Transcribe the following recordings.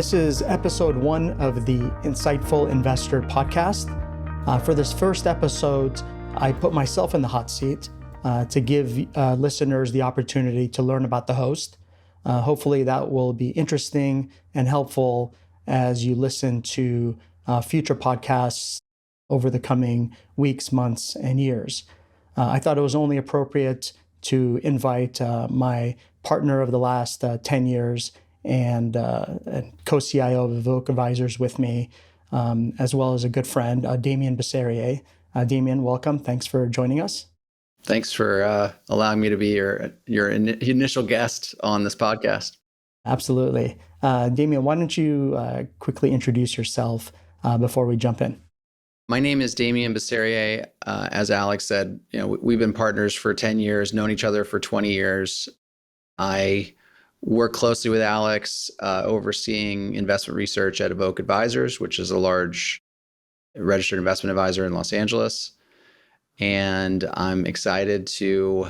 This is episode 1 of the Insightful Investor podcast. For this first episode, I put myself in the hot seat to give listeners the opportunity to learn about the host. Hopefully that will be interesting and helpful as you listen to future podcasts over the coming weeks, months, and years. I thought it was only appropriate to invite my partner of the last 10 years and Co-CIO of Evoke Advisors with me, as well as a good friend, Damien Bisserier. Damien, welcome. Thanks for joining us. Thanks for allowing me to be your initial guest on this podcast. Absolutely. Damien, why don't you quickly introduce yourself before we jump in? My name is Damien Bisserier. As Alex said, we've been partners for 10 years, known each other for 20 years. I work closely with Alex, overseeing investment research at Evoke Advisors, which is a large registered investment advisor in Los Angeles. And I'm excited to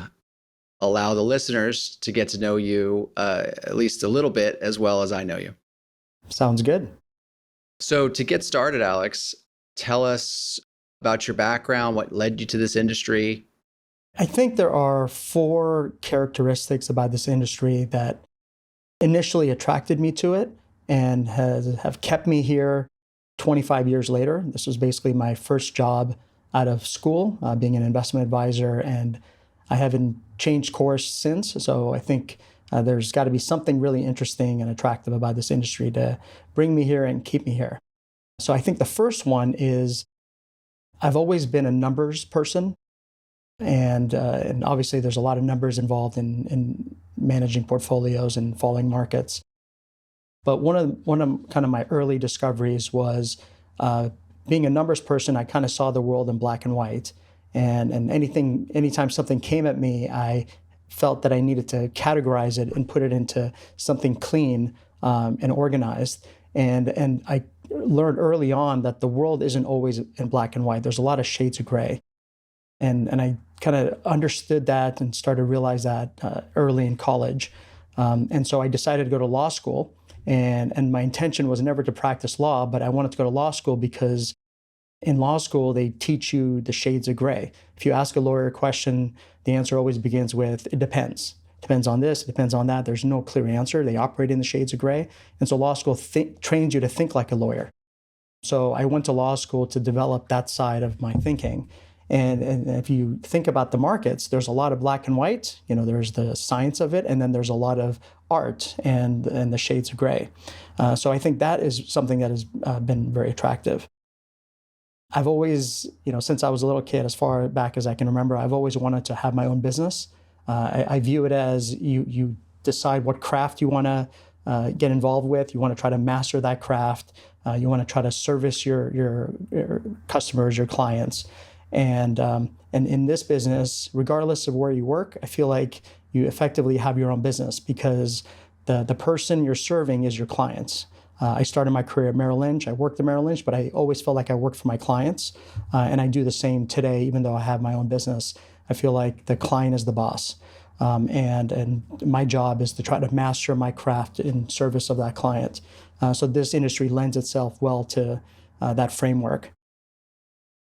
allow the listeners to get to know you at least a little bit as well as I know you. Sounds good. So to get started, Alex, tell us about your background, what led you to this industry. I think there are 4 characteristics about this industry that initially attracted me to it and have kept me here 25 years later. This was basically my first job out of school, being an investment advisor, and I haven't changed course since. So I think there's got to be something really interesting and attractive about this industry to bring me here and keep me here. So I think the first one is I've always been a numbers person. And obviously there's a lot of numbers involved in managing portfolios and following markets. But one of kind of my early discoveries was being a numbers person, I kind of saw the world in black and white. And anytime something came at me, I felt that I needed to categorize it and put it into something clean and organized. And I learned early on that the world isn't always in black and white. There's a lot of shades of gray. And I kind of understood that and started to realize that early in college. And so I decided to go to law school. And my intention was never to practice law, but I wanted to go to law school because in law school, they teach you the shades of gray. If you ask a lawyer a question, the answer always begins with, it depends. It depends on this, it depends on that. There's no clear answer. They operate in the shades of gray. And so law school trains you to think like a lawyer. So I went to law school to develop that side of my thinking. And if you think about the markets, there's a lot of black and white. There's the science of it, and then there's a lot of art and the shades of gray. So I think that is something that has been very attractive. I've always, since I was a little kid, as far back as I can remember, I've always wanted to have my own business. I view it as you decide what craft you want to get involved with. You want to try to master that craft. You want to try to service your customers, your clients. And in this business, regardless of where you work, I feel like you effectively have your own business because the person you're serving is your clients. I started my career at Merrill Lynch. I worked at Merrill Lynch, but I always felt like I worked for my clients. And I do the same today, even though I have my own business. I feel like the client is the boss. And my job is to try to master my craft in service of that client. So this industry lends itself well to that framework.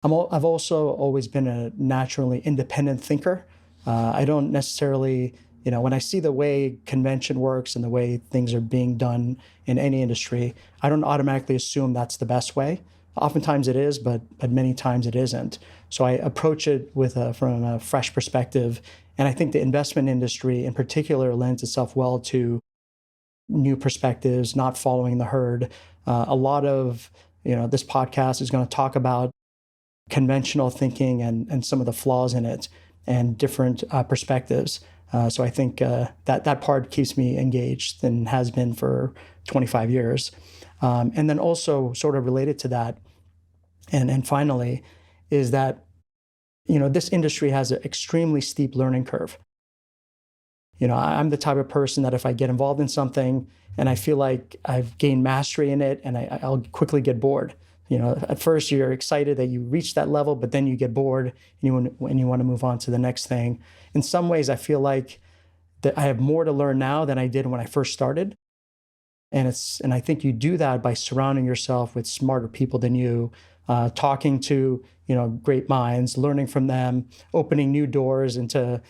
I've also always been a naturally independent thinker. I don't necessarily, when I see the way convention works and the way things are being done in any industry, I don't automatically assume that's the best way. Oftentimes it is, but many times it isn't. So I approach it from a fresh perspective. And I think the investment industry in particular lends itself well to new perspectives, not following the herd. A lot of, this podcast is going to talk about conventional thinking and some of the flaws in it and different perspectives. So I think that part keeps me engaged and has been for 25 years. And then also sort of related to that, and finally, is that, this industry has an extremely steep learning curve. I'm the type of person that if I get involved in something and I feel like I've gained mastery in it and I'll quickly get bored. At first you're excited that you reach that level, but then you get bored and you want to move on to the next thing. In some ways, I feel like that I have more to learn now than I did when I first started. And I think you do that by surrounding yourself with smarter people than you, talking to great minds, learning from them, opening new doors into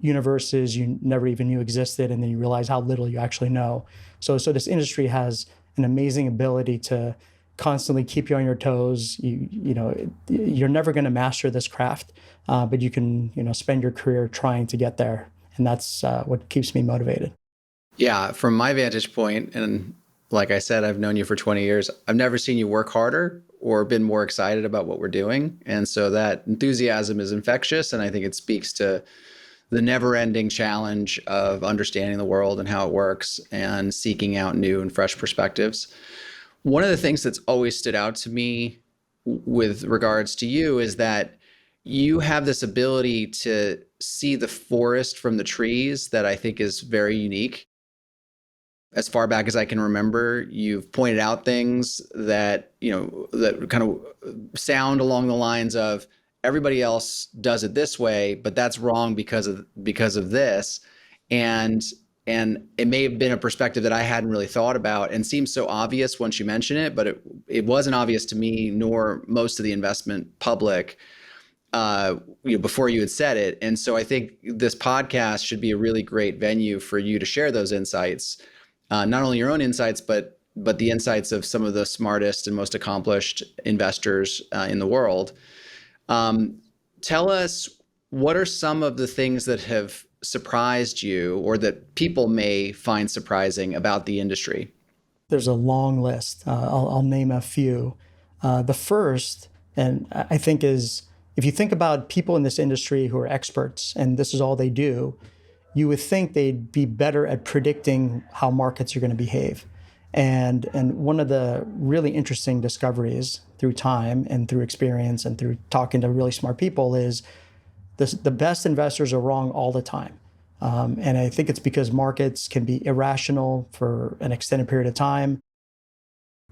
universes you never even knew existed, and then you realize how little you actually know. So this industry has an amazing ability to constantly keep you on your toes. You're never going to master this craft, but you can spend your career trying to get there, and that's what keeps me motivated. Yeah, from my vantage point, and like I said, I've known you for 20 years. I've never seen you work harder or been more excited about what we're doing. And so that enthusiasm is infectious. And I think it speaks to the never ending challenge of understanding the world and how it works and seeking out new and fresh perspectives. One of the things that's always stood out to me with regards to you is that you have this ability to see the forest from the trees that I think is very unique. As far back as I can remember, you've pointed out things that, that kind of sound along the lines of everybody else does it this way, but that's wrong because of this. And and it may have been a perspective that I hadn't really thought about and seems so obvious once you mention it, but it wasn't obvious to me nor most of the investment public before you had said it. And so I think this podcast should be a really great venue for you to share those insights, not only your own insights, but the insights of some of the smartest and most accomplished investors in the world. Tell us, what are some of the things that have surprised you or that people may find surprising about the industry? There's a long list. I'll name a few. The first, and I think is, if you think about people in this industry who are experts and this is all they do, you would think they'd be better at predicting how markets are going to behave. And one of the really interesting discoveries through time and through experience and through talking to really smart people is the best investors are wrong all the time. And I think it's because markets can be irrational for an extended period of time.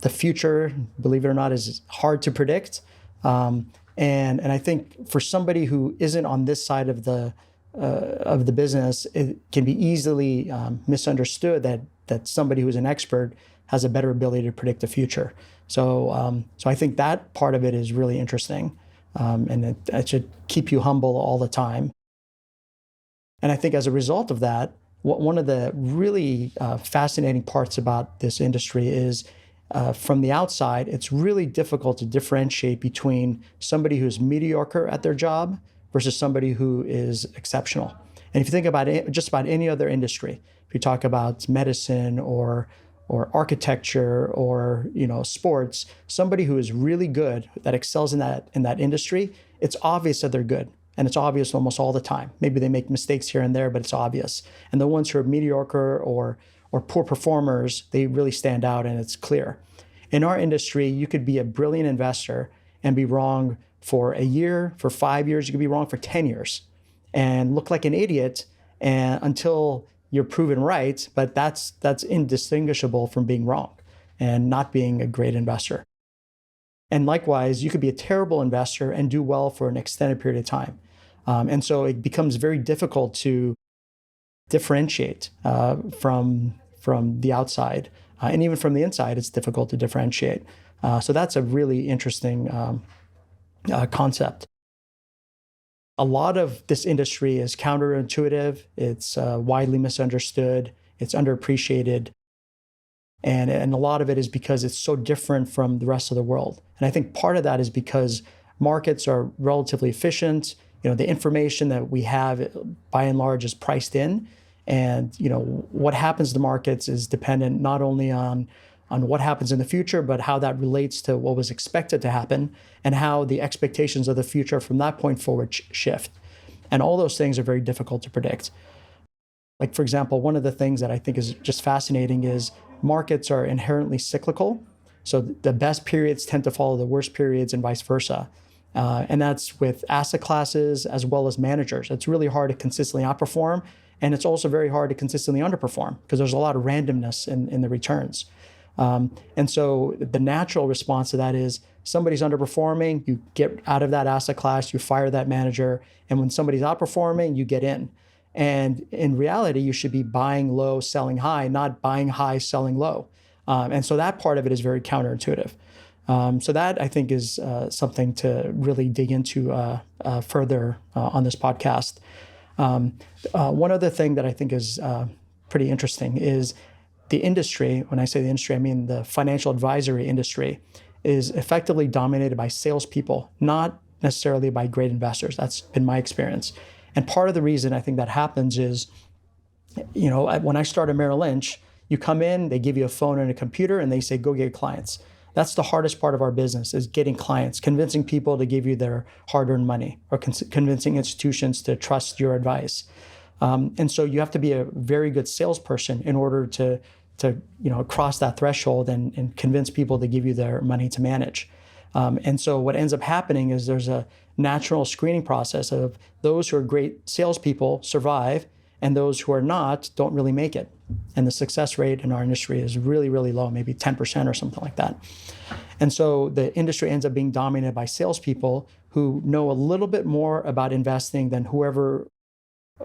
The future, believe it or not, is hard to predict. And I think for somebody who isn't on this side of the business, it can be easily misunderstood that somebody who's an expert has a better ability to predict the future. So I think that part of it is really interesting, and it should keep you humble all the time. And I think as a result of that, one of the really fascinating parts about this industry is from the outside, it's really difficult to differentiate between somebody who's mediocre at their job versus somebody who is exceptional. And if you think about it, just about any other industry, if you talk about medicine or architecture or sports, somebody who is really good, that excels in that industry, it's obvious that they're good. And it's obvious almost all the time. Maybe they make mistakes here and there, but it's obvious. And the ones who are mediocre or poor performers, they really stand out and it's clear. In our industry, you could be a brilliant investor and be wrong for a year, for 5 years, you could be wrong for 10 years and look like an idiot until you're proven right, but that's indistinguishable from being wrong and not being a great investor. And likewise, you could be a terrible investor and do well for an extended period of time. And so it becomes very difficult to differentiate from the outside. And even from the inside, it's difficult to differentiate. So that's a really interesting concept. A lot of this industry is counterintuitive. It's widely misunderstood. It's underappreciated. And a lot of it is because it's so different from the rest of the world. And I think part of that is because markets are relatively efficient. The information that we have, by and large, is priced in. And what happens to the markets is dependent not only on what happens in the future, but how that relates to what was expected to happen and how the expectations of the future from that point forward shift. And all those things are very difficult to predict. Like, for example, one of the things that I think is just fascinating is markets are inherently cyclical. So the best periods tend to follow the worst periods and vice versa. And that's with asset classes as well as managers. It's really hard to consistently outperform. And it's also very hard to consistently underperform because there's a lot of randomness in the returns. And so the natural response to that is somebody's underperforming, you get out of that asset class, you fire that manager. And when somebody's outperforming, you get in. And in reality, you should be buying low, selling high, not buying high, selling low. And so that part of it is very counterintuitive. So that I think is something to really dig into further on this podcast. One other thing that I think is pretty interesting is the industry. When I say the industry, I mean the financial advisory industry is effectively dominated by salespeople, not necessarily by great investors. That's been my experience. And part of the reason I think that happens is, when I started Merrill Lynch, you come in, they give you a phone and a computer, and they say, go get clients. That's the hardest part of our business, is getting clients, convincing people to give you their hard-earned money, or convincing institutions to trust your advice. And so you have to be a very good salesperson in order to cross that threshold and convince people to give you their money to manage. And so what ends up happening is there's a natural screening process of those who are great salespeople survive, and those who are not don't really make it. And the success rate in our industry is really, really low, maybe 10% or something like that. And so the industry ends up being dominated by salespeople who know a little bit more about investing than whoever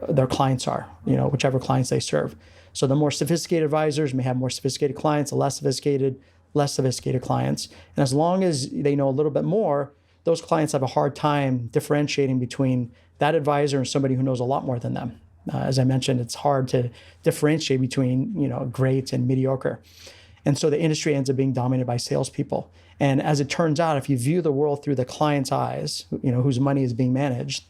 their clients are, whichever clients they serve. So the more sophisticated advisors may have more sophisticated clients, the less sophisticated clients. And as long as they know a little bit more, those clients have a hard time differentiating between that advisor and somebody who knows a lot more than them. As I mentioned, it's hard to differentiate between, great and mediocre. And so the industry ends up being dominated by salespeople. And as it turns out, if you view the world through the client's eyes, whose money is being managed,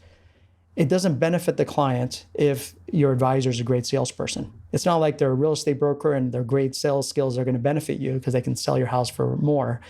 it doesn't benefit the client if your advisor is a great salesperson. It's not like they're a real estate broker and their great sales skills are going to benefit you because they can sell your house for more.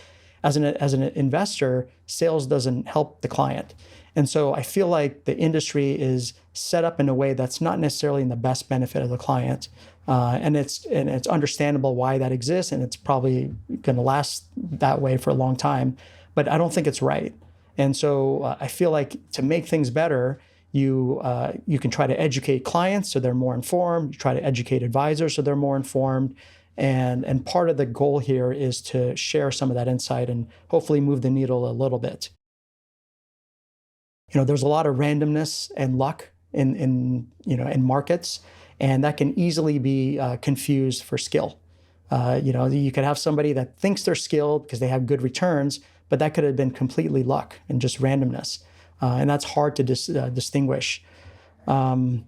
As an investor, sales doesn't help the client. And so I feel like the industry is set up in a way that's not necessarily in the best benefit of the client. And it's understandable why that exists, and it's probably going to last that way for a long time. But I don't think it's right. And so I feel like to make things better, you can try to educate clients so they're more informed. You try to educate advisors so they're more informed. And part of the goal here is to share some of that insight and hopefully move the needle a little bit. There's a lot of randomness and luck in markets, and that can easily be confused for skill. You could have somebody that thinks they're skilled because they have good returns, but that could have been completely luck and just randomness. And that's hard to distinguish. One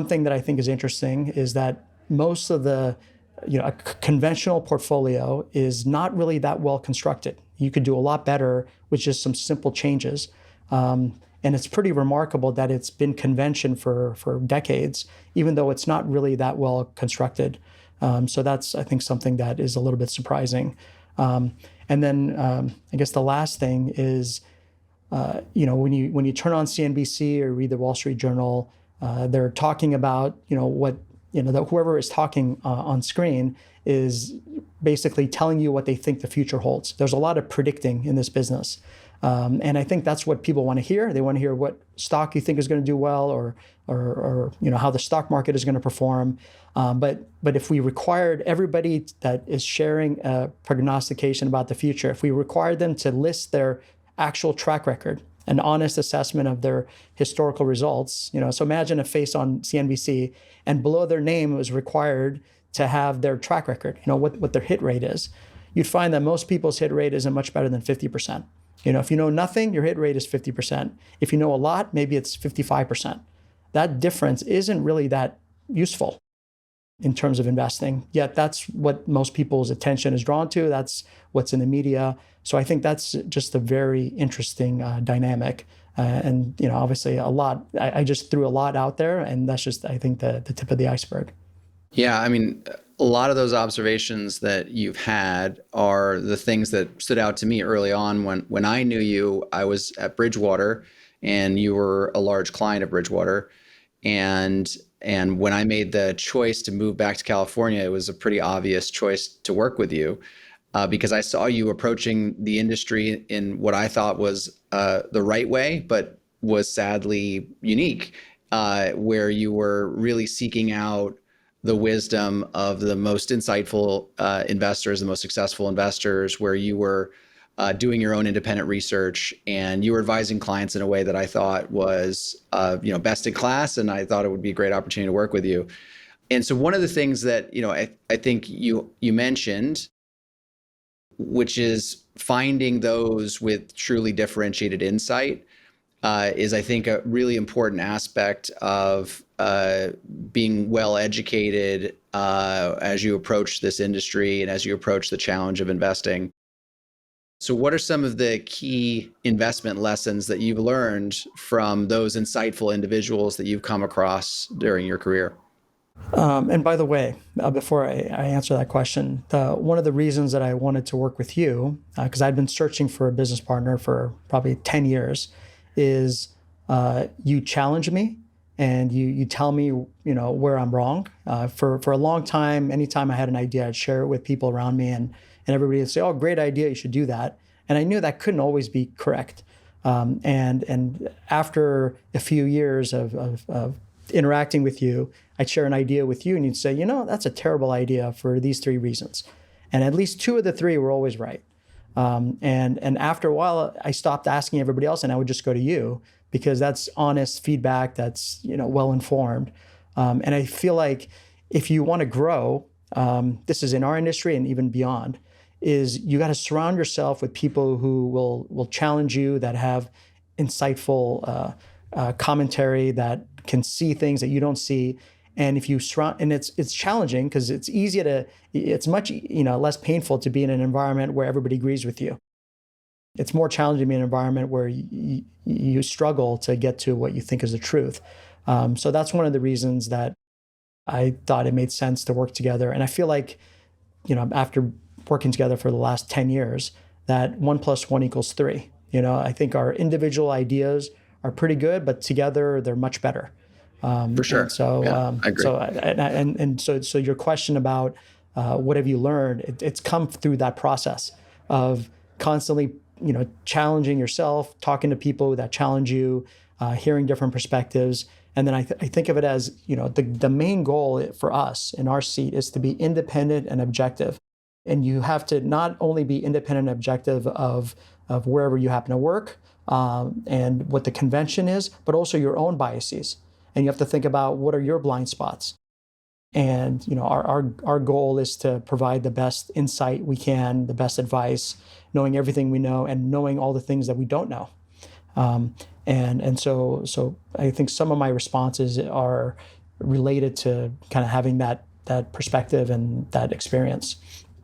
thing that I think is interesting is that most of a conventional portfolio is not really that well constructed. You could do a lot better with just some simple changes. And it's pretty remarkable that it's been convention for decades, even though it's not really that well constructed. So that's, I think, something that is a little bit surprising. And then I guess the last thing is, when you turn on CNBC or read the Wall Street Journal, they're talking about, that whoever is talking on screen is basically telling you what they think the future holds. There's a lot of predicting in this business. And I think that's what people want to hear. They want to hear what stock you think is going to do well, or how the stock market is going to perform. But if we required everybody that is sharing a prognostication about the future, if we required them to list their actual track record, an honest assessment of their historical results, so imagine a face on CNBC, and below their name was required to have their track record, what their hit rate is. You'd find that most people's hit rate isn't much better than 50%. If you know nothing, your hit rate is 50%. If you know a lot, maybe it's 55%. That difference isn't really that useful in terms of investing, yet that's what most people's attention is drawn to. That's what's in the media. So I think that's just a very interesting dynamic. And obviously a lot, I just threw a lot out there, and that's just, I think, the tip of the iceberg. Yeah, I mean, a lot of those observations that you've had are the things that stood out to me early on. When I knew you, I was at Bridgewater, and you were a large client of Bridgewater. And when I made the choice to move back to California, it was a pretty obvious choice to work with you, because I saw you approaching the industry in what I thought was the right way, but was sadly unique, where you were really seeking out the wisdom of the most insightful investors, the most successful investors, where you were doing your own independent research, and you were advising clients in a way that I thought was, best in class, and I thought it would be a great opportunity to work with you. And so one of the things that, I think you mentioned, which is finding those with truly differentiated insight, is, I think, a really important aspect of being well educated as you approach this industry and as you approach the challenge of investing. So what are some of the key investment lessons that you've learned from those insightful individuals that you've come across during your career? And by the way, before I answer that question, one of the reasons that I wanted to work with you, because I'd been searching for a business partner for probably 10 years, is you challenge me and you tell me, where I'm wrong. For a long time, anytime I had an idea, I'd share it with people around me, and everybody would say, "Oh, great idea, you should do that." And I knew that couldn't always be correct. And after a few years of interacting with you, I'd share an idea with you and you'd say, that's a terrible idea for these three reasons. And at least two of the three were always right. And after a while, I stopped asking everybody else and I would just go to you because that's honest feedback that's, well-informed. And I feel like if you want to grow, this is in our industry and even beyond, is you got to surround yourself with people who will challenge you, that have insightful commentary, that can see things that you don't see. And if you surround, and it's challenging because it's much less painful to be in an environment where everybody agrees with you. It's more challenging to be in an environment where you struggle to get to what you think is the truth. So that's one of the reasons that I thought it made sense to work together. And I feel like, after working together for the last 10 years, that 1 + 1 = 3. I think our individual ideas are pretty good, but together they're much better. For sure. So, yeah, I agree. So your question about what have you learned? It's come through that process of constantly, challenging yourself, talking to people that challenge you, hearing different perspectives, and then I think of it as, the main goal for us in our seat is to be independent and objective, and you have to not only be independent and objective of wherever you happen to work and what the convention is, but also your own biases. And you have to think about what are your blind spots. And our goal is to provide the best insight we can, the best advice, knowing everything we know and knowing all the things that we don't know. And so I think some of my responses are related to kind of having that perspective and that experience.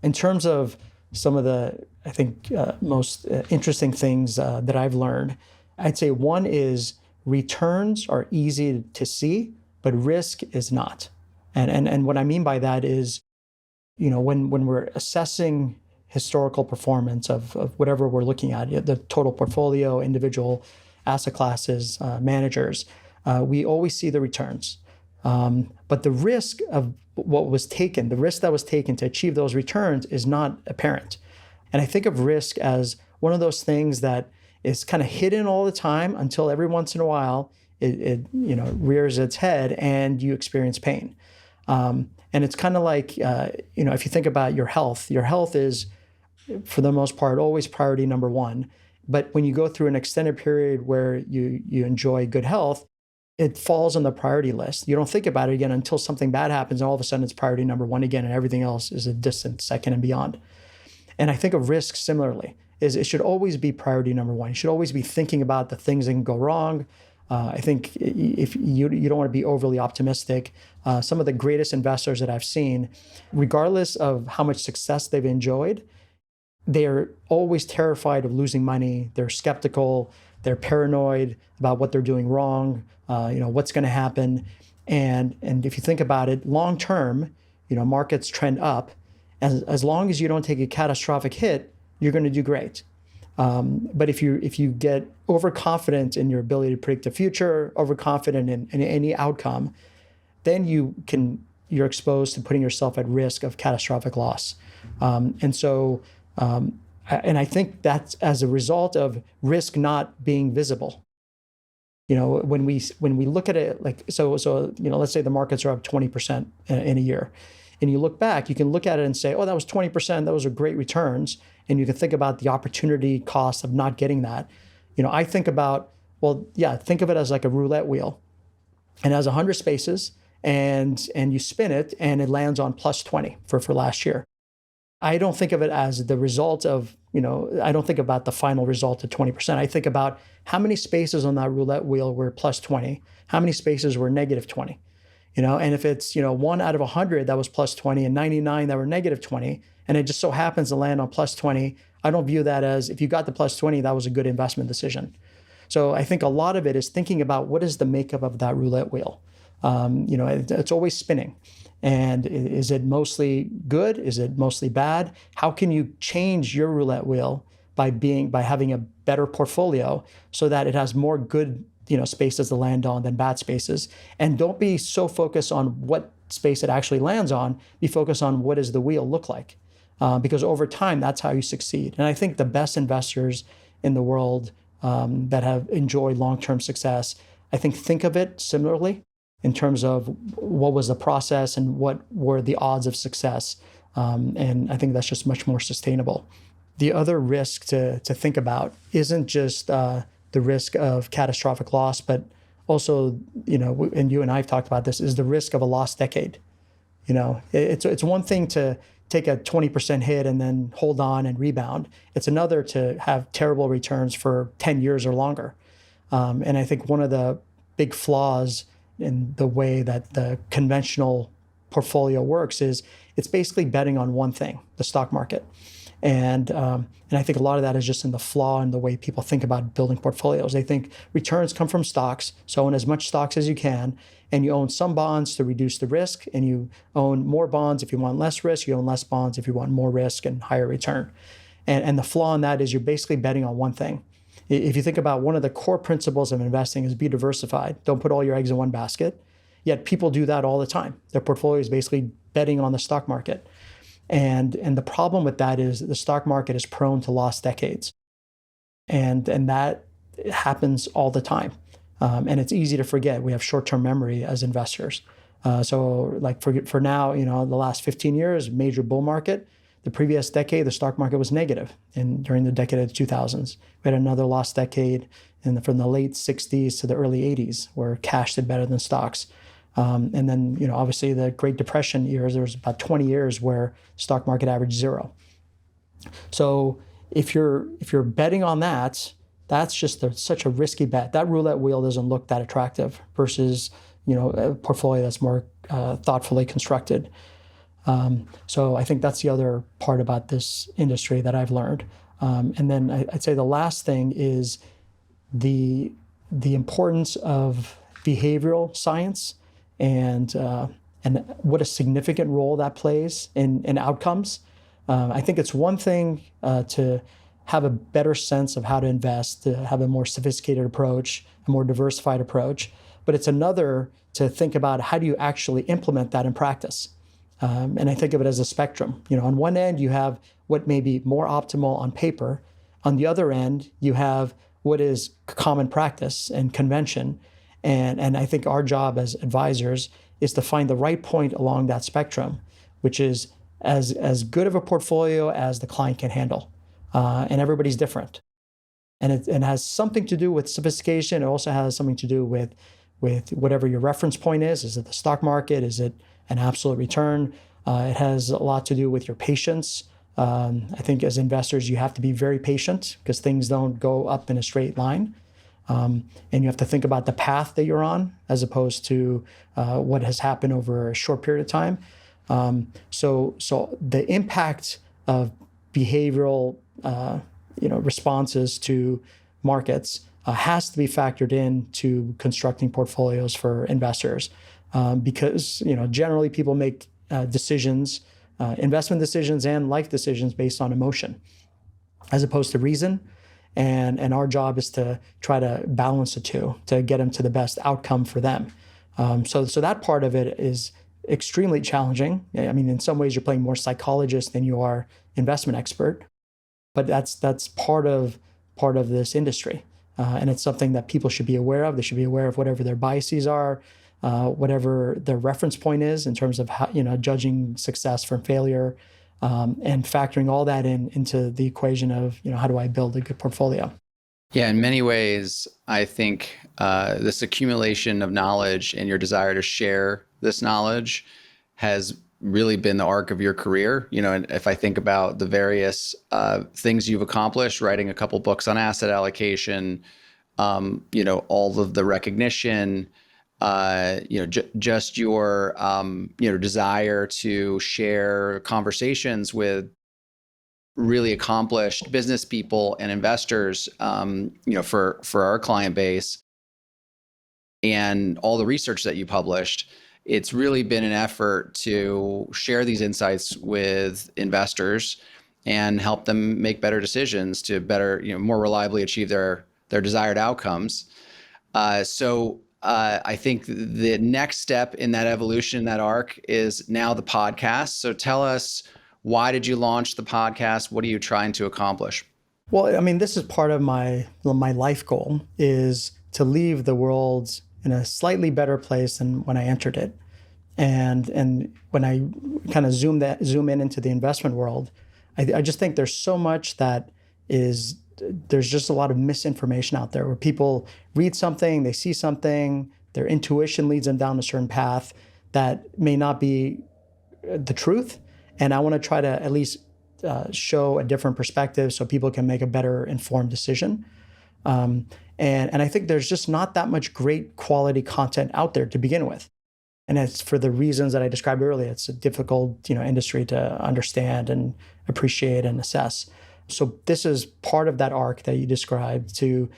In terms of some of the, I think, most interesting things that I've learned, I'd say one is returns are easy to see, but risk is not. And what I mean by that is, when we're assessing historical performance of whatever we're looking at, the total portfolio, individual asset classes, managers, we always see the returns. But the risk of the risk that was taken to achieve those returns is not apparent. And I think of risk as one of those things that is kind of hidden all the time until every once in a while it rears its head and you experience pain. And it's kind of like, if you think about your health is, for the most part, always priority number one. But when you go through an extended period where you enjoy good health, it falls on the priority list. You don't think about it again until something bad happens, and all of a sudden it's priority number one again, and everything else is a distant second and beyond. And I think of risk similarly, is it should always be priority number one. You should always be thinking about the things that can go wrong. I think if you don't want to be overly optimistic, some of the greatest investors that I've seen, regardless of how much success they've enjoyed, they are always terrified of losing money. They're skeptical. They're paranoid about what they're doing wrong. What's going to happen. And if you think about it, long term, markets trend up. As long as you don't take a catastrophic hit, you're going to do great. But if you get overconfident in your ability to predict the future, overconfident in any outcome, then you're exposed to putting yourself at risk of catastrophic loss. And I think that's as a result of risk not being visible. When we look at it, like, so let's say the markets are up 20% in a year, and you look back, you can look at it and say, oh, that was 20%, those are great returns. and you can think about the opportunity cost of not getting that. I think about, think of it as like a roulette wheel, and it has 100 spaces, and you spin it, and it lands on plus 20 for last year. I don't think of it as the result of, I don't think about the final result of 20%. I think about how many spaces on that roulette wheel were plus 20, how many spaces were negative 20. And if it's, 1 out of 100 that was plus 20 and 99 that were negative 20, and it just so happens to land on plus 20, I don't view that as, if you got the plus 20, that was a good investment decision. So I think a lot of it is thinking about what is the makeup of that roulette wheel. It's always spinning. And is it mostly good? Is it mostly bad? How can you change your roulette wheel by having a better portfolio so that it has more good spaces to land on than bad spaces? And don't be so focused on what space it actually lands on. Be focused on what does the wheel look like, because over time that's how you succeed. And I think the best investors in the world that have enjoyed long-term success, I think of it similarly in terms of what was the process and what were the odds of success. And I think that's just much more sustainable. The other risk to think about isn't just the risk of catastrophic loss, but also, and you and I have talked about this, is the risk of a lost decade. It's one thing to take a 20% hit and then hold on and rebound. It's another to have terrible returns for 10 years or longer. And I think one of the big flaws in the way that the conventional portfolio works is it's basically betting on one thing, the stock market. And I think a lot of that is just in the flaw in the way people think about building portfolios. They think returns come from stocks, so own as much stocks as you can, and you own some bonds to reduce the risk, and you own more bonds if you want less risk, you own less bonds if you want more risk and higher return. And the flaw in that is you're basically betting on one thing. If you think about one of the core principles of investing is be diversified. Don't put all your eggs in one basket. Yet people do that all the time. Their portfolio is basically betting on the stock market. And the problem with that is the stock market is prone to lost decades. And that happens all the time. And it's easy to forget. We have short-term memory as investors. So like for now, the last 15 years, major bull market. The previous decade, the stock market was negative during the decade of the 2000s. We had another lost decade from the late 60s to the early 80s where cash did better than stocks. And then, obviously the Great Depression years, there was about 20 years where stock market averaged zero. So if you're betting on that, that's just such a risky bet. That roulette wheel doesn't look that attractive versus, a portfolio that's more thoughtfully constructed. So I think that's the other part about this industry that I've learned. And then I'd say the last thing is the importance of behavioral science and what a significant role that plays in outcomes. I think it's one thing to have a better sense of how to invest, to have a more sophisticated approach, a more diversified approach, but it's another to think about how do you actually implement that in practice. And I think of it as a spectrum. On one end, you have what may be more optimal on paper. On the other end, you have what is common practice and convention. And I think our job as advisors is to find the right point along that spectrum, which is as good of a portfolio as the client can handle. And everybody's different. And it has something to do with sophistication. It also has something to do with whatever your reference point is. Is it the stock market? Is it an absolute return? It has a lot to do with your patience. I think as investors, you have to be very patient because things don't go up in a straight line. And you have to think about the path that you're on as opposed to what has happened over a short period of time. So the impact of behavioral responses to markets has to be factored into constructing portfolios for investors. Because generally people make decisions, investment decisions and life decisions based on emotion, as opposed to reason. And our job is to try to balance the two to get them to the best outcome for them. So that part of it is extremely challenging. I mean, in some ways, you're playing more psychologist than you are investment expert, but that's part of this industry, and it's something that people should be aware of. They should be aware of whatever their biases are. Whatever their reference point is in terms of how, judging success from failure. and factoring all that into the equation of, how do I build a good portfolio? Yeah, in many ways, I think this accumulation of knowledge and your desire to share this knowledge has really been the arc of your career. And if I think about the various things you've accomplished, writing a couple books on asset allocation, all of the recognition, just your, desire to share conversations with really accomplished business people and investors, for our client base, and all the research that you published. It's really been an effort to share these insights with investors and help them make better decisions to better, more reliably achieve their desired outcomes. So I think the next step in that evolution, that arc, is now the podcast. So tell us, why did you launch the podcast? What are you trying to accomplish? Well, I mean, this is part of my life goal, is to leave the world in a slightly better place than when I entered it. And when I kind of zoom in into the investment world, I just think there's so much there's just a lot of misinformation out there, where people read something, they see something, their intuition leads them down a certain path that may not be the truth. And I want to try to at least show a different perspective so people can make a better informed decision. And I think there's just not that much great quality content out there to begin with. And it's for the reasons that I described earlier. It's a difficult, industry to understand and appreciate and assess. So this is part of that arc that you described, to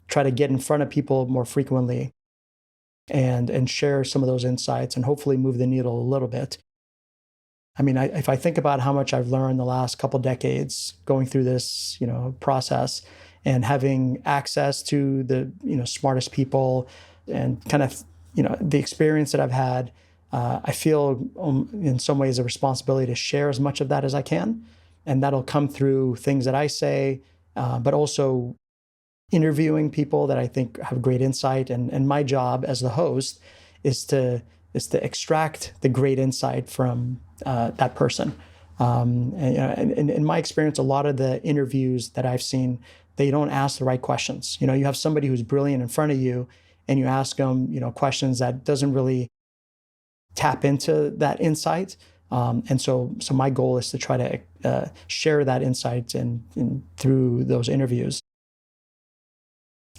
try to get in front of people more frequently and share some of those insights and hopefully move the needle a little bit. I mean, if I think about how much I've learned the last couple decades going through this, process, and having access to the, smartest people, and kind of, the experience that I've had, I feel in some ways a responsibility to share as much of that as I can. And that'll come through things that I say, but also interviewing people that I think have great insight. And my job as the host is to extract the great insight from that person. And in my experience, a lot of the interviews that I've seen, they don't ask the right questions. You have somebody who's brilliant in front of you, and you ask them, questions that doesn't really tap into that insight. And so my goal is to try to share that insight through those interviews.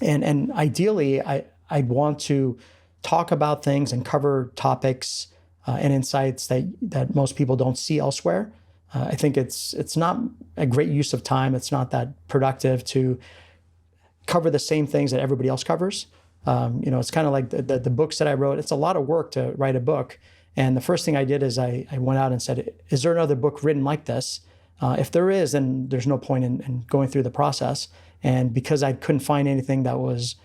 And ideally, I'd want to talk about things and cover topics and insights that most people don't see elsewhere. I think it's not a great use of time. It's not that productive to cover the same things that everybody else covers. It's kind of like the books that I wrote. It's a lot of work to write a book. And the first thing I did is I went out and said, is there another book written like this? If there is, then there's no point in going through the process. And because I couldn't find anything that was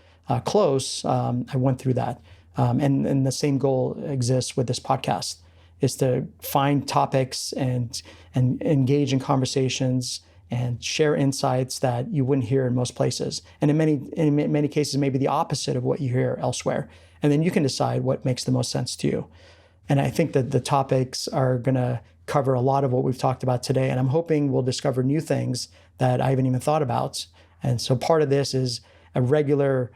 close, I went through that. And the same goal exists with this podcast, is to find topics and engage in conversations and share insights that you wouldn't hear in most places. And in many cases, maybe the opposite of what you hear elsewhere. And then you can decide what makes the most sense to you. And I think that the topics are going to cover a lot of what we've talked about today. And I'm hoping we'll discover new things that I haven't even thought about. And so part of this is a regular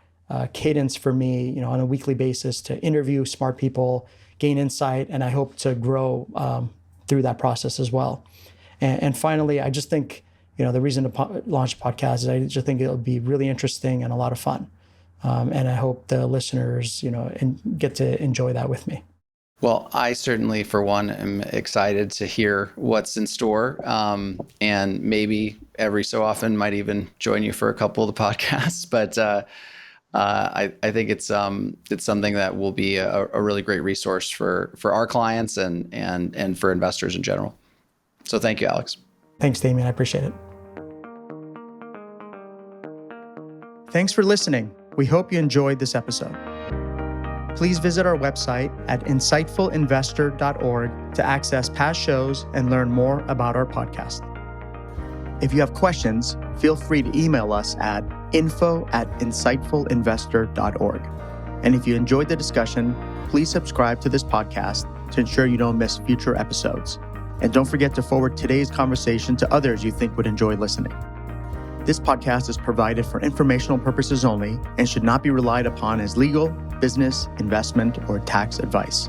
cadence for me, on a weekly basis, to interview smart people, gain insight, and I hope to grow through that process as well. And finally, I just think, the reason to launch a podcast is I just think it'll be really interesting and a lot of fun. And I hope the listeners, get to enjoy that with me. Well, I certainly, for one, am excited to hear what's in store, and maybe every so often might even join you for a couple of the podcasts. But I think it's something that will be a really great resource for our clients and for investors in general. So thank you, Alex. Thanks, Damien. I appreciate it. Thanks for listening. We hope you enjoyed this episode. Please visit our website at insightfulinvestor.org to access past shows and learn more about our podcast. If you have questions, feel free to email us at info@insightfulinvestor.org. And if you enjoyed the discussion, please subscribe to this podcast to ensure you don't miss future episodes. And don't forget to forward today's conversation to others you think would enjoy listening. This podcast is provided for informational purposes only and should not be relied upon as legal, business, investment, or tax advice.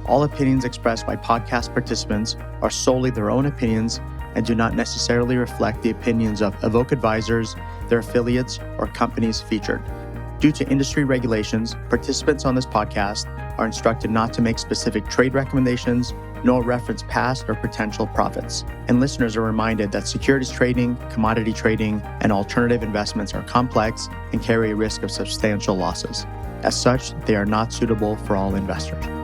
All opinions expressed by podcast participants are solely their own opinions and do not necessarily reflect the opinions of Evoke Advisors, their affiliates, or companies featured. Due to industry regulations, participants on this podcast are instructed not to make specific trade recommendations, nor reference past or potential profits. And listeners are reminded that securities trading, commodity trading, and alternative investments are complex and carry a risk of substantial losses. As such, they are not suitable for all investors.